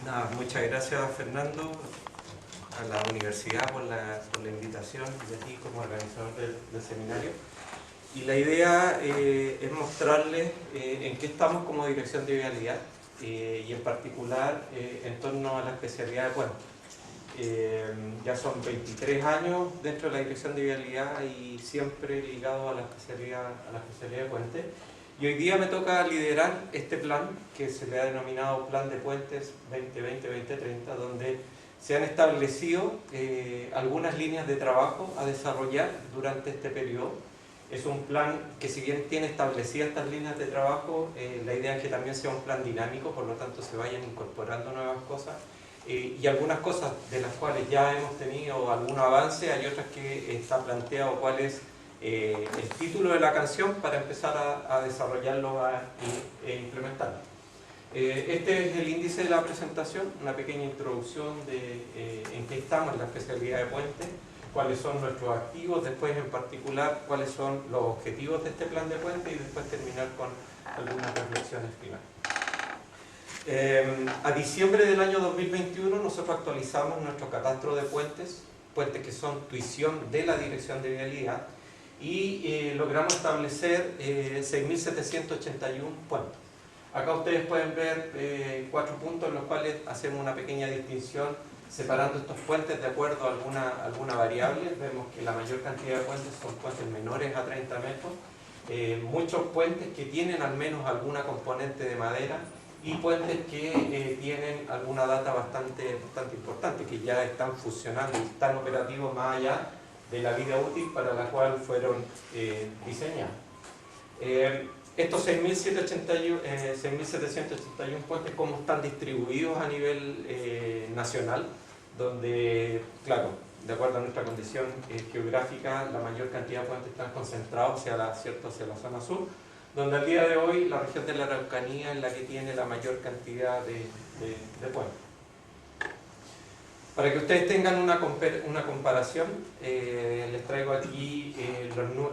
Nada, muchas gracias, Fernando, a la universidad por la invitación y a ti como organizador del seminario. Y la idea es mostrarles en qué estamos como Dirección de Vialidad y en particular en torno a la especialidad de puentes. Ya son 23 años dentro de la Dirección de Vialidad y siempre ligado a la especialidad de puentes. Y hoy día me toca liderar este plan que se le ha denominado Plan de Puentes 2020-2030, donde se han establecido algunas líneas de trabajo a desarrollar durante este periodo. Es un plan que, si bien tiene establecidas estas líneas de trabajo, la idea es que también sea un plan dinámico, por lo tanto se vayan incorporando nuevas cosas y algunas cosas de las cuales ya hemos tenido algún avance, hay otras que está planteado cuál es el título de la canción para empezar a desarrollarlo e implementarlo. Este es el índice de la presentación, una pequeña introducción de en qué estamos en la especialidad de puentes, cuáles son nuestros activos, después en particular cuáles son los objetivos de este plan de puentes y después terminar con algunas reflexiones finales. A diciembre del año 2021 nosotros actualizamos nuestro catastro de puentes que son tuición de la Dirección de Vialidad, y logramos establecer 6.781 puentes. Acá ustedes pueden ver 4 puntos en los cuales hacemos una pequeña distinción separando estos puentes de acuerdo a alguna variable. Vemos que la mayor cantidad de puentes son puentes menores a 30 metros, muchos puentes que tienen al menos alguna componente de madera y puentes que tienen alguna data bastante importante, que ya están funcionando y están operativos más allá de la vida útil para la cual fueron diseñados. Estos 6.781 puentes, ¿cómo están distribuidos a nivel nacional? Donde, claro, de acuerdo a nuestra condición geográfica, la mayor cantidad de puentes están concentrados hacia la zona sur, donde al día de hoy la región de la Araucanía es la que tiene la mayor cantidad de puentes. Para que ustedes tengan una comparación, les traigo aquí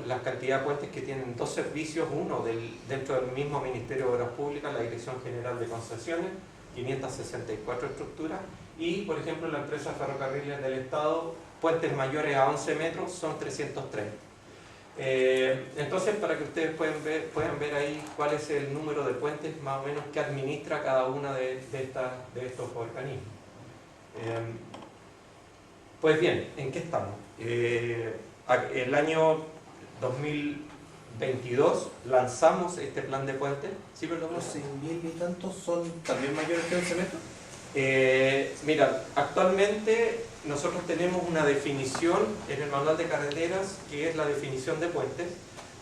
la cantidad de puentes que tienen dos servicios, uno dentro del mismo Ministerio de Obras Públicas, la Dirección General de Concesiones, 564 estructuras, y por ejemplo la empresa Ferrocarriles del Estado, puentes mayores a 11 metros son 330. Entonces, para que ustedes puedan ver ahí cuál es el número de puentes más o menos que administra cada una de estos organismos. Pues bien, ¿en qué estamos? El año 2022 lanzamos este plan de puentes. ¿Sí, perdón? ¿Los 6.000 y tantos son también mayores que 11 metros? Mira, actualmente nosotros tenemos una definición en el manual de carreteras que es la definición de puentes,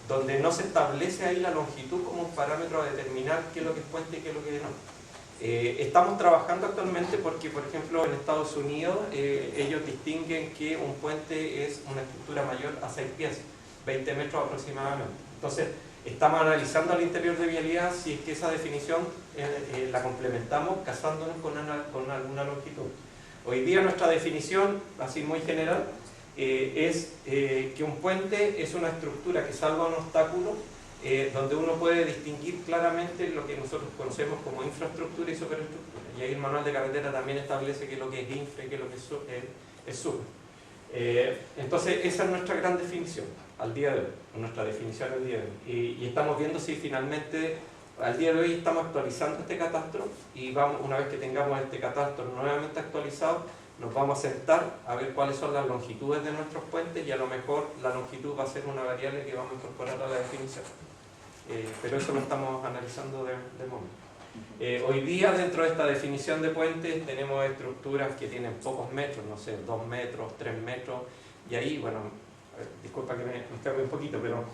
donde no se establece ahí la longitud como un parámetro a determinar qué es lo que es puente y qué es lo que no. Estamos trabajando actualmente porque, por ejemplo, en Estados Unidos ellos distinguen que un puente es una estructura mayor a 6 pies, 20 metros aproximadamente. Entonces, estamos analizando al interior de vialidad si es que esa definición la complementamos casándonos con alguna longitud. Hoy día nuestra definición, así muy general, es que un puente es una estructura que salva un obstáculo donde uno puede distinguir claramente lo que nosotros conocemos como infraestructura y superestructura. Y ahí el manual de carretera también establece qué es lo que es infra y qué es lo que es super. Entonces esa es nuestra gran definición al día de hoy, nuestra definición al día de hoy. Y estamos viendo si finalmente al día de hoy estamos actualizando este catastro y una vez que tengamos este catastro nuevamente actualizado, nos vamos a sentar a ver cuáles son las longitudes de nuestros puentes y a lo mejor la longitud va a ser una variable que vamos a incorporar a la definición. Pero eso lo estamos analizando de momento. Hoy día dentro de esta definición de puentes tenemos estructuras que tienen pocos metros, no sé, 2 metros, 3 metros, y ahí, bueno, disculpa que me escape un poquito, pero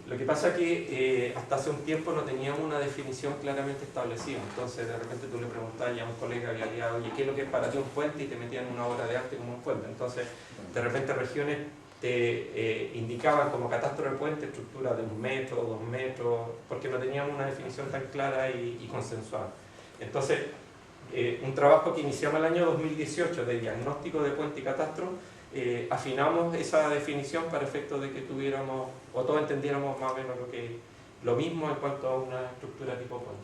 lo que pasa es que hasta hace un tiempo no teníamos una definición claramente establecida. Entonces de repente tú le preguntabas a un colega de vialidad, oye, ¿qué es lo que es para ti un puente? Y te metían una obra de arte como un puente. Entonces de repente regiones te indicaban como catastro de puente estructura de 1 metro, 2 metros, porque no teníamos una definición tan clara y consensuada. Entonces un trabajo que iniciamos el año 2018 de diagnóstico de puente y catastro, afinamos esa definición para efectos de que tuviéramos, o todos entendiéramos más o menos lo mismo en cuanto a una estructura tipo puente.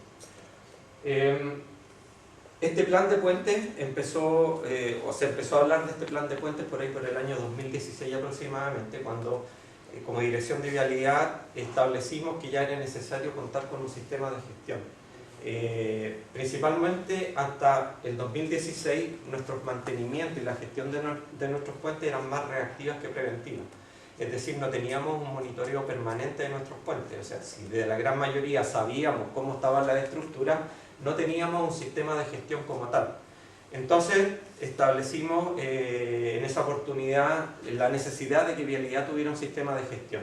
Este plan de puentes empezó, se empezó a hablar de este plan de puentes por ahí por el año 2016 aproximadamente, cuando como Dirección de Vialidad establecimos que ya era necesario contar con un sistema de gestión. Principalmente hasta el 2016 nuestros mantenimientos y la gestión de nuestros puentes eran más reactivas que preventivas. Es decir, no teníamos un monitoreo permanente de nuestros puentes. O sea, si de la gran mayoría sabíamos cómo estaban las estructuras, no teníamos un sistema de gestión como tal. Entonces establecimos en esa oportunidad la necesidad de que Vialidad tuviera un sistema de gestión.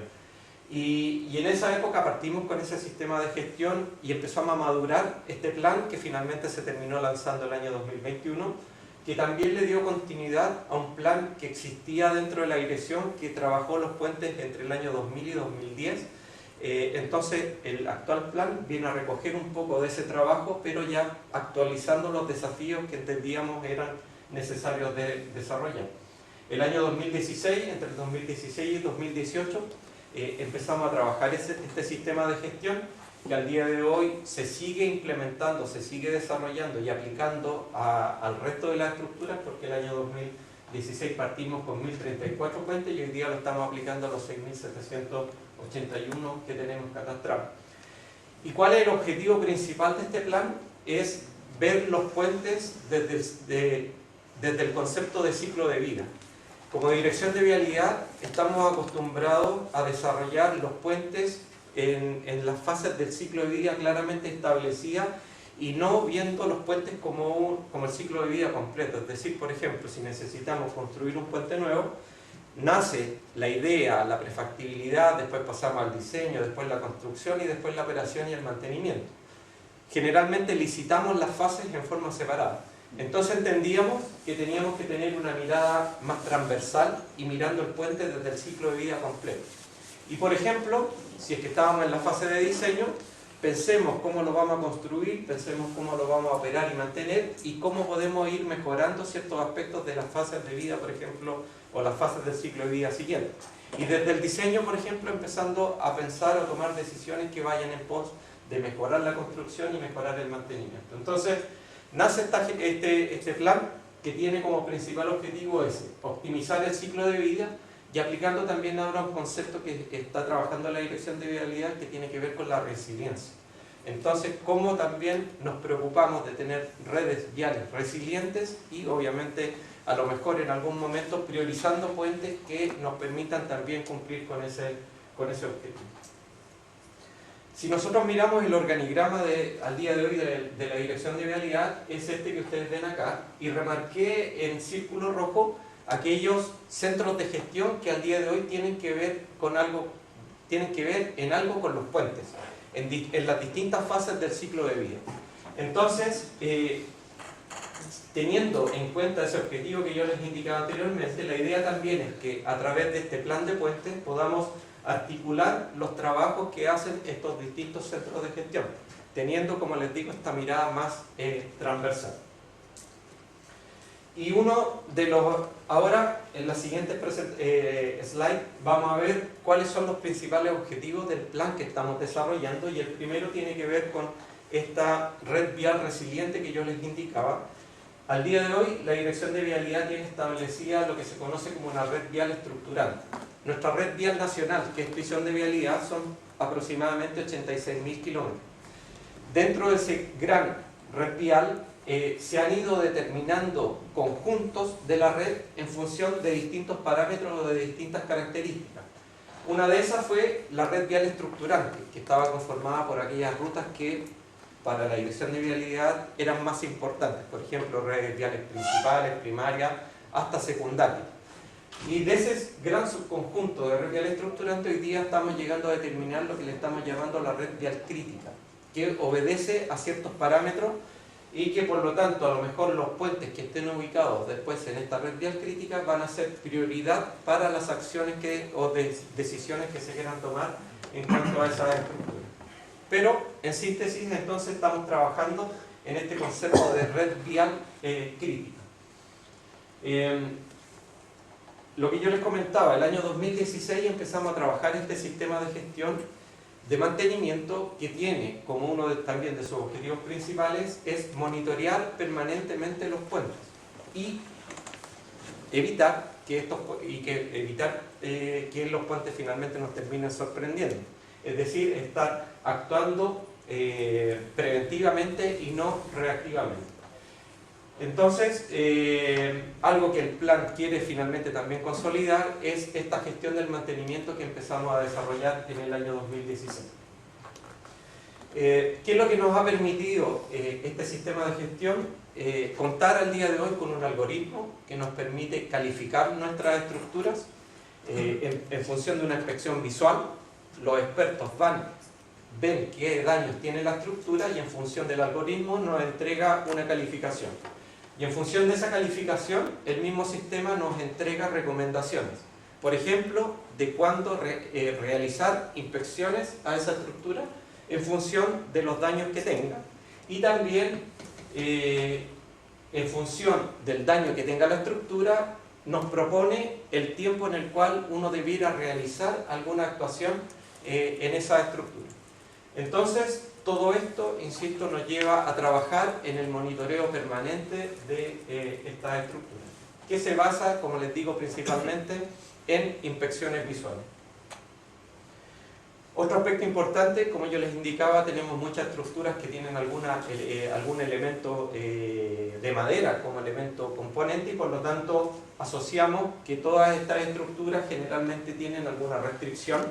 Y en esa época partimos con ese sistema de gestión y empezamos a madurar este plan que finalmente se terminó lanzando el año 2021, que también le dio continuidad a un plan que existía dentro de la dirección que trabajó los puentes entre el año 2000 y 2010. Entonces el actual plan viene a recoger un poco de ese trabajo, pero ya actualizando los desafíos que entendíamos eran necesarios de desarrollar. El año 2016, entre el 2016 y 2018, empezamos a trabajar este sistema de gestión que al día de hoy se sigue implementando, se sigue desarrollando y aplicando al resto de las estructuras, porque el año 2016 partimos con 1034 puentes y hoy día lo estamos aplicando a los 6781 que tenemos catastrados. ¿Y cuál es el objetivo principal de este plan? Es ver los puentes desde el concepto de ciclo de vida. Como Dirección de Vialidad estamos acostumbrados a desarrollar los puentes en las fases del ciclo de vida claramente establecidas y no viendo los puentes como el ciclo de vida completo. Es decir, por ejemplo, si necesitamos construir un puente nuevo, nace la idea, la prefactibilidad, después pasamos al diseño, después la construcción y después la operación y el mantenimiento. Generalmente licitamos las fases en forma separada. Entonces entendíamos que teníamos que tener una mirada más transversal y mirando el puente desde el ciclo de vida completo. Y por ejemplo, si es que estábamos en la fase de diseño, pensemos cómo lo vamos a construir, pensemos cómo lo vamos a operar y mantener y cómo podemos ir mejorando ciertos aspectos de las fases de vida, por ejemplo, o las fases del ciclo de vida siguiente. Y desde el diseño, por ejemplo, empezando a pensar o tomar decisiones que vayan en pos de mejorar la construcción y mejorar el mantenimiento. Entonces, nace este plan que tiene como principal objetivo ese, optimizar el ciclo de vida y aplicando también ahora un concepto que está trabajando la Dirección de Vialidad que tiene que ver con la resiliencia. Entonces, cómo también nos preocupamos de tener redes viales resilientes y obviamente a lo mejor en algún momento priorizando puentes que nos permitan también cumplir con ese objetivo. Si nosotros miramos el organigrama al día de hoy de la Dirección de Vialidad, es este que ustedes ven acá, y remarqué en círculo rojo aquellos centros de gestión que al día de hoy tienen que ver en algo con los puentes, en las distintas fases del ciclo de vida. Entonces, teniendo en cuenta ese objetivo que yo les indicaba anteriormente, la idea también es que a través de este plan de puentes podamos articular los trabajos que hacen estos distintos centros de gestión, teniendo, como les digo, esta mirada más transversal. Y ahora en la siguiente slide vamos a ver cuáles son los principales objetivos del plan que estamos desarrollando, y el primero tiene que ver con esta red vial resiliente que yo les indicaba. Al día de hoy la Dirección de Vialidad tiene establecida lo que se conoce como una red vial estructurante. Nuestra red vial nacional, que es Dirección de Vialidad, son aproximadamente 86.000 kilómetros. Dentro de ese gran red vial se han ido determinando conjuntos de la red en función de distintos parámetros o de distintas características. Una de esas fue la red vial estructurante, que estaba conformada por aquellas rutas que para la Dirección de Vialidad eran más importantes, por ejemplo, redes viales principales, primarias, hasta secundarias. Y de ese gran subconjunto de red vial estructurante, hoy día estamos llegando a determinar lo que le estamos llamando la red vial crítica, que obedece a ciertos parámetros y que por lo tanto a lo mejor los puentes que estén ubicados después en esta red vial crítica van a ser prioridad para las acciones o decisiones que se quieran tomar en cuanto a esa estructura. Pero en síntesis entonces estamos trabajando en este concepto de red vial crítica. Lo que yo les comentaba, el año 2016 empezamos a trabajar este sistema de gestión de mantenimiento que tiene como uno también de sus objetivos principales es monitorear permanentemente los puentes y evitar que los puentes finalmente nos terminen sorprendiendo. Es decir, estar actuando preventivamente y no reactivamente. Entonces, algo que el plan quiere finalmente también consolidar es esta gestión del mantenimiento que empezamos a desarrollar en el año 2016. ¿Qué es lo que nos ha permitido este sistema de gestión? Contar al día de hoy con un algoritmo que nos permite calificar nuestras estructuras en función de una inspección visual. Los expertos ven qué daños tiene la estructura y en función del algoritmo nos entrega una calificación. Y en función de esa calificación, el mismo sistema nos entrega recomendaciones. Por ejemplo, de cuándo realizar inspecciones a esa estructura en función de los daños que tenga. Y también, en función del daño que tenga la estructura, nos propone el tiempo en el cual uno debiera realizar alguna actuación en esa estructura. Entonces, todo esto, insisto, nos lleva a trabajar en el monitoreo permanente de estas estructuras, que se basa, como les digo, principalmente en inspecciones visuales. Otro aspecto importante, como yo les indicaba, tenemos muchas estructuras que tienen algún elemento de madera como elemento componente y por lo tanto asociamos que todas estas estructuras generalmente tienen alguna restricción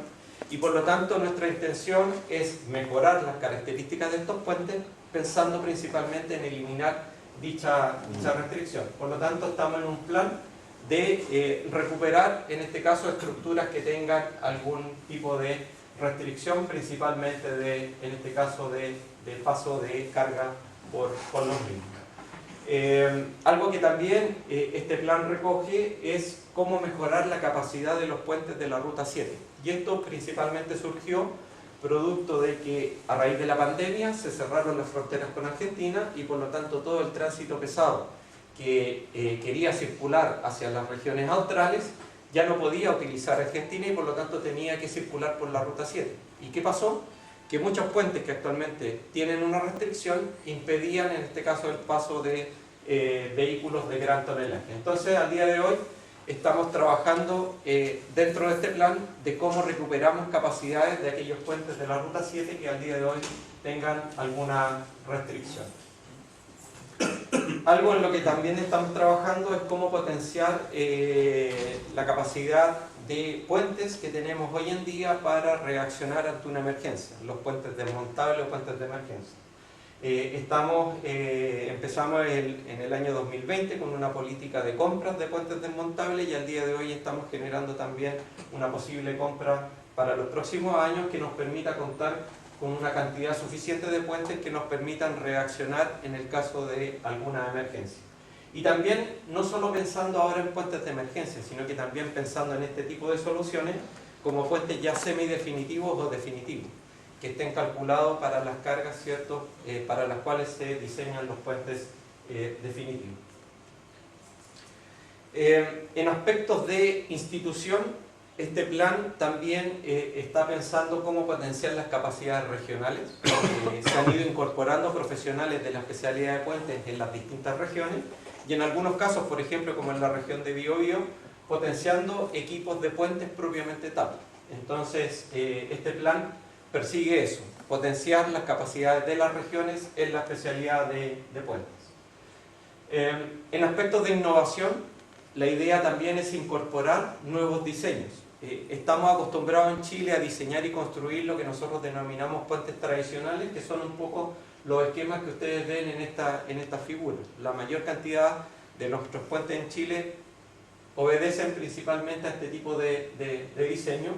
y por lo tanto nuestra intención es mejorar las características de estos puentes pensando principalmente en eliminar dicha restricción. Por lo tanto estamos en un plan de recuperar en este caso estructuras que tengan algún tipo de restricción, principalmente en este caso de paso de carga por los mismos. Algo que también este plan recoge es cómo mejorar la capacidad de los puentes de la Ruta 7. Y esto principalmente surgió producto de que a raíz de la pandemia se cerraron las fronteras con Argentina y por lo tanto todo el tránsito pesado que quería circular hacia las regiones australes ya no podía utilizar Argentina y por lo tanto tenía que circular por la Ruta 7. ¿Y qué pasó? Que muchos puentes que actualmente tienen una restricción impedían en este caso el paso de vehículos de gran tonelaje. Entonces al día de hoy estamos trabajando dentro de este plan de cómo recuperamos capacidades de aquellos puentes de la Ruta 7 que al día de hoy tengan alguna restricción. Algo en lo que también estamos trabajando es cómo potenciar la capacidad de puentes que tenemos hoy en día para reaccionar ante una emergencia, los puentes desmontables, los puentes de emergencia. Empezamos en el año 2020 con una política de compras de puentes desmontables y al día de hoy estamos generando también una posible compra para los próximos años que nos permita contar con una cantidad suficiente de puentes que nos permitan reaccionar en el caso de alguna emergencia. Y también, no solo pensando ahora en puentes de emergencia, sino que también pensando en este tipo de soluciones como puentes ya semidefinitivos o definitivos, que estén calculados para las cargas, ¿cierto?, para las cuales se diseñan los puentes definitivos. En aspectos de institución, este plan también está pensando cómo potenciar las capacidades regionales. Se han ido incorporando profesionales de la especialidad de puentes en las distintas regiones y en algunos casos, por ejemplo, como en la región de Biobío, potenciando equipos de puentes propiamente tal. Entonces, este plan persigue eso, potenciar las capacidades de las regiones en la especialidad de puentes. En aspectos de innovación, la idea también es incorporar nuevos diseños. Estamos acostumbrados en Chile a diseñar y construir lo que nosotros denominamos puentes tradicionales, que son un poco los esquemas que ustedes ven en esta figura. La mayor cantidad de nuestros puentes en Chile obedecen principalmente a este tipo de diseño.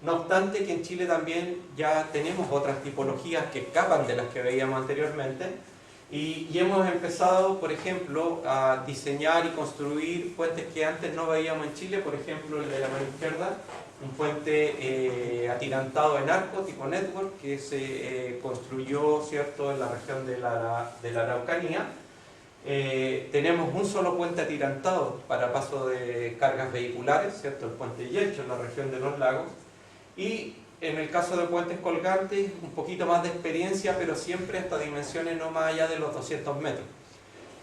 No obstante que en Chile también ya tenemos otras tipologías que escapan de las que veíamos anteriormente y hemos empezado, por ejemplo, a diseñar y construir puentes que antes no veíamos en Chile, por ejemplo el de la mano izquierda, un puente atirantado en arco tipo network que se construyó, ¿cierto?, en la región de la Araucanía. Tenemos un solo puente atirantado para paso de cargas vehiculares, ¿cierto?, el puente Yelcho en la región de los lagos. Y en el caso de puentes colgantes, un poquito más de experiencia, pero siempre hasta dimensiones no más allá de los 200 metros.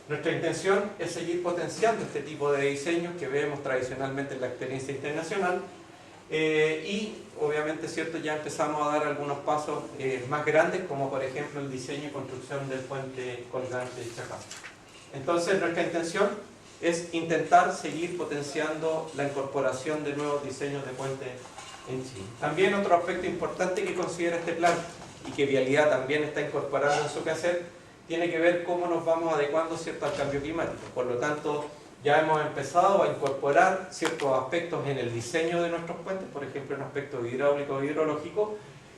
Nuestra intención es seguir potenciando este tipo de diseños que vemos tradicionalmente en la experiencia internacional y obviamente, ¿cierto?, ya empezamos a dar algunos pasos más grandes, como por ejemplo el diseño y construcción del puente colgante de Chacán. Entonces nuestra intención es intentar seguir potenciando la incorporación de nuevos diseños de puentes en Chile. También otro aspecto importante que considera este plan y que Vialidad también está incorporando en su quehacer tiene que ver cómo nos vamos adecuando, ¿cierto?, al cambio climático. Por lo tanto, ya hemos empezado a incorporar ciertos aspectos en el diseño de nuestros puentes, por ejemplo en aspectos hidráulicos e hidrológicos,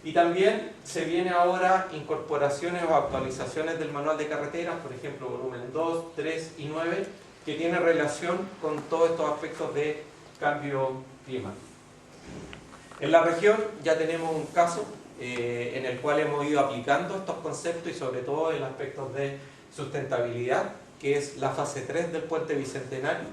y también se viene ahora incorporaciones o actualizaciones del manual de carreteras, por ejemplo volumen 2, 3 y 9, que tiene relación con todos estos aspectos de cambio climático. En la región ya tenemos un caso en el cual hemos ido aplicando estos conceptos y sobre todo en aspectos de sustentabilidad, que es la fase 3 del puente Bicentenario,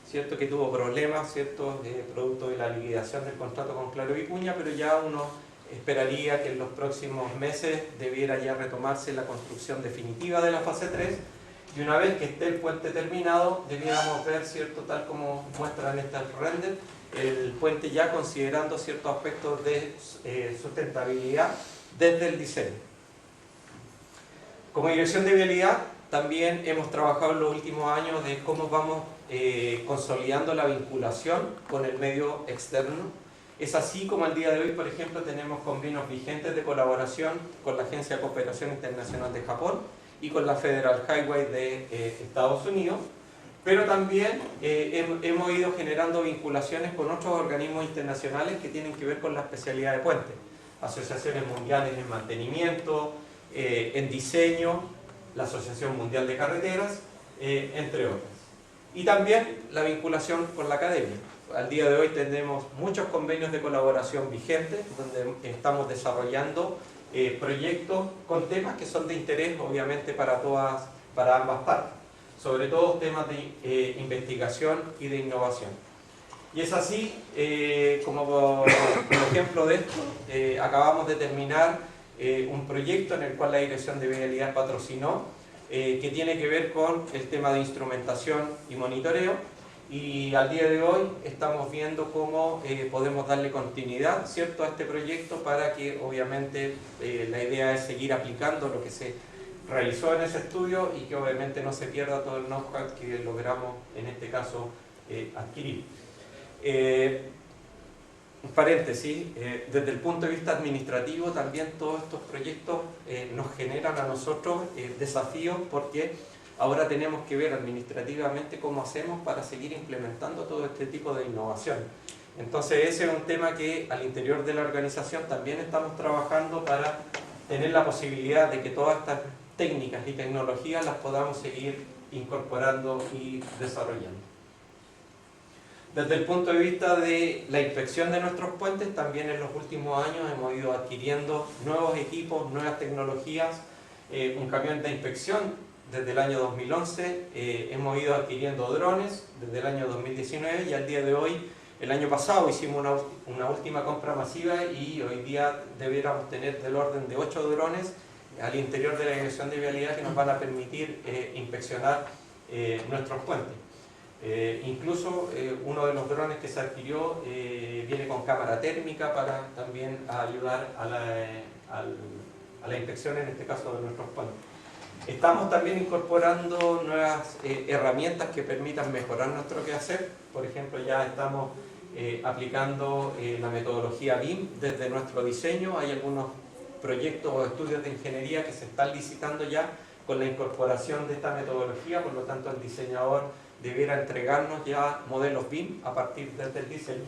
¿cierto?, que tuvo problemas, ¿cierto?, producto de la liquidación del contrato con Claro Vicuña, pero ya uno esperaría que en los próximos meses debiera ya retomarse la construcción definitiva de la fase 3, y una vez que esté el puente terminado, debiéramos ver, ¿cierto?, tal como muestran este render, el puente ya considerando ciertos aspectos de sustentabilidad desde el diseño. Como Dirección de Vialidad, también hemos trabajado en los últimos años de cómo vamos consolidando la vinculación con el medio externo. Es así como al día de hoy, por ejemplo, tenemos convenios vigentes de colaboración con la Agencia de Cooperación Internacional de Japón y con la Federal Highway de Estados Unidos, pero también hemos ido generando vinculaciones con otros organismos internacionales que tienen que ver con la especialidad de puentes, asociaciones mundiales en mantenimiento, en diseño, la Asociación Mundial de Carreteras, entre otras. Y también la vinculación con la academia. Al día de hoy tenemos muchos convenios de colaboración vigentes, donde estamos desarrollando proyectos con temas que son de interés, obviamente, para ambas partes. Sobre todo temas de investigación y de innovación. Y es así, como ejemplo de esto, acabamos de terminar un proyecto en el cual la Dirección de Vialidad patrocinó, que tiene que ver con el tema de instrumentación y monitoreo, y al día de hoy estamos viendo cómo podemos darle continuidad, ¿cierto?, a este proyecto para que obviamente la idea es seguir aplicando lo que se realizó en ese estudio y que obviamente no se pierda todo el know-how que logramos en este caso adquirir. Un paréntesis, desde el punto de vista administrativo también todos estos proyectos nos generan a nosotros desafíos, porque ahora tenemos que ver administrativamente cómo hacemos para seguir implementando todo este tipo de innovación. Entonces ese es un tema que al interior de la organización también estamos trabajando para tener la posibilidad de que todas estas técnicas y tecnologías las podamos seguir incorporando y desarrollando. Desde el punto de vista de la inspección de nuestros puentes, también en los últimos años hemos ido adquiriendo nuevos equipos, nuevas tecnologías, un camión de inspección desde el año 2011, hemos ido adquiriendo drones desde el año 2019 y al día de hoy, el año pasado hicimos una última compra masiva y hoy día debiéramos tener del orden de 8 drones al interior de la Dirección de Vialidad que nos van a permitir inspeccionar nuestros puentes. Incluso uno de los drones que se adquirió viene con cámara térmica para también ayudar a la inspección, en este caso de nuestros puentes. Estamos también incorporando nuevas herramientas que permitan mejorar nuestro quehacer. Por ejemplo, ya estamos aplicando la metodología BIM desde nuestro diseño. Hay algunos proyectos o estudios de ingeniería que se están licitando ya con la incorporación de esta metodología, por lo tanto el diseñador debiera entregarnos ya modelos BIM a partir del diseño.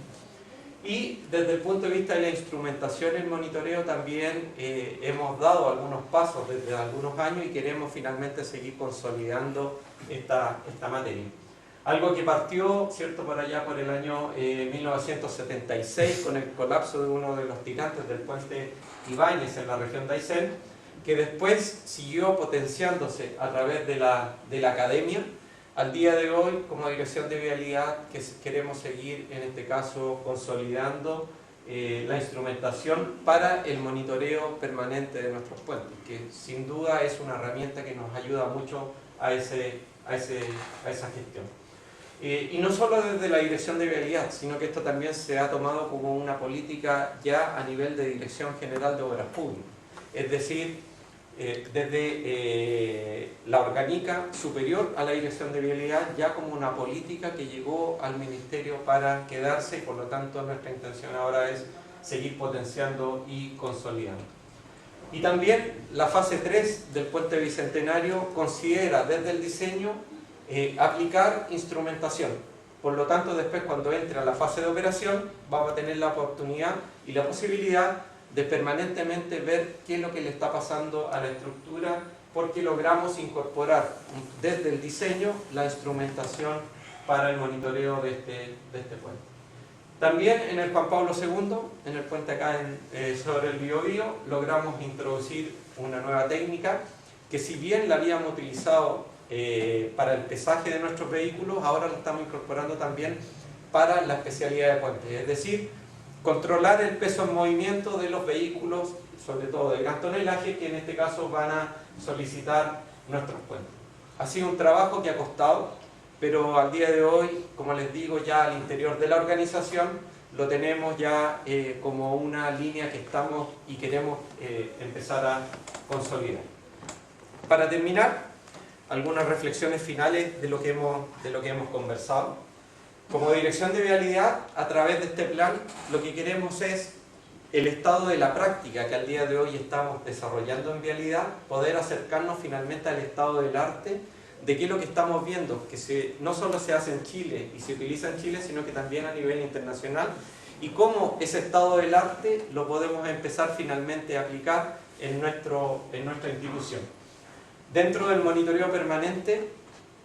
Y desde el punto de vista de la instrumentación y el monitoreo también hemos dado algunos pasos desde algunos años y queremos finalmente seguir consolidando esta materia. Algo que partió, ¿cierto?, por allá por el año 1976 con el colapso de uno de los tirantes del puente Ibáñez en la región de Aysén, que después siguió potenciándose a través de la academia. Al día de hoy, como Dirección de Vialidad, que queremos seguir, en este caso, consolidando la instrumentación para el monitoreo permanente de nuestros puentes, que sin duda es una herramienta que nos ayuda mucho a esa gestión. Y no solo desde la Dirección de Vialidad, sino que esto también se ha tomado como una política ya a nivel de Dirección General de Obras Públicas. Es decir, desde la orgánica superior a la Dirección de Vialidad, ya como una política que llegó al Ministerio para quedarse, y por lo tanto nuestra intención ahora es seguir potenciando y consolidando. Y también la fase 3 del Puente Bicentenario considera desde el diseño aplicar instrumentación. Por lo tanto, después cuando entre a la fase de operación, vamos a tener la oportunidad y la posibilidad de permanentemente ver qué es lo que le está pasando a la estructura, porque logramos incorporar desde el diseño la instrumentación para el monitoreo de este puente. También en el Juan Pablo II, en el puente acá sobre el Biobío, logramos introducir una nueva técnica que, si bien la habíamos utilizado para el pesaje de nuestros vehículos, ahora la estamos incorporando también para la especialidad de puentes, es decir, controlar el peso en movimiento de los vehículos, sobre todo de gran tonelaje, que en este caso van a solicitar nuestros puentes. Ha sido un trabajo que ha costado, pero al día de hoy, como les digo, ya al interior de la organización lo tenemos ya como una línea que estamos y queremos empezar a consolidar. Para terminar, algunas reflexiones finales de lo que hemos conversado. Como Dirección de Vialidad, a través de este plan, lo que queremos es el estado de la práctica que al día de hoy estamos desarrollando en vialidad, poder acercarnos finalmente al estado del arte, de qué es lo que estamos viendo, que no solo se hace en Chile y se utiliza en Chile, sino que también a nivel internacional, y cómo ese estado del arte lo podemos empezar finalmente a aplicar en nuestra institución. Dentro del monitoreo permanente,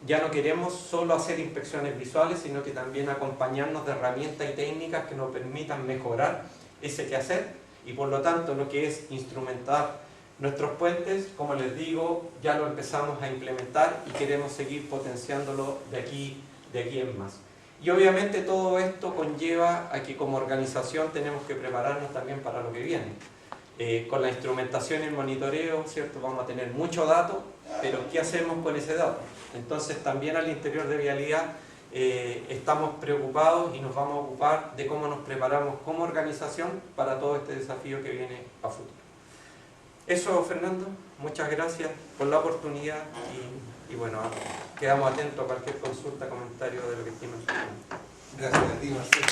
ya no queremos solo hacer inspecciones visuales, sino que también acompañarnos de herramientas y técnicas que nos permitan mejorar ese quehacer, y por lo tanto lo que es instrumentar nuestros puentes, como les digo, ya lo empezamos a implementar y queremos seguir potenciándolo de aquí en más. Y obviamente todo esto conlleva a que como organización tenemos que prepararnos también para lo que viene. Con la instrumentación y el monitoreo, ¿cierto? Vamos a tener mucho dato, pero ¿qué hacemos con ese dato? Entonces también al interior de vialidad estamos preocupados y nos vamos a ocupar de cómo nos preparamos como organización para todo este desafío que viene a futuro. Eso, Fernando, muchas gracias por la oportunidad y bueno, quedamos atentos a cualquier consulta, comentario de lo que estemos haciendo. Gracias a ti, Marcelo.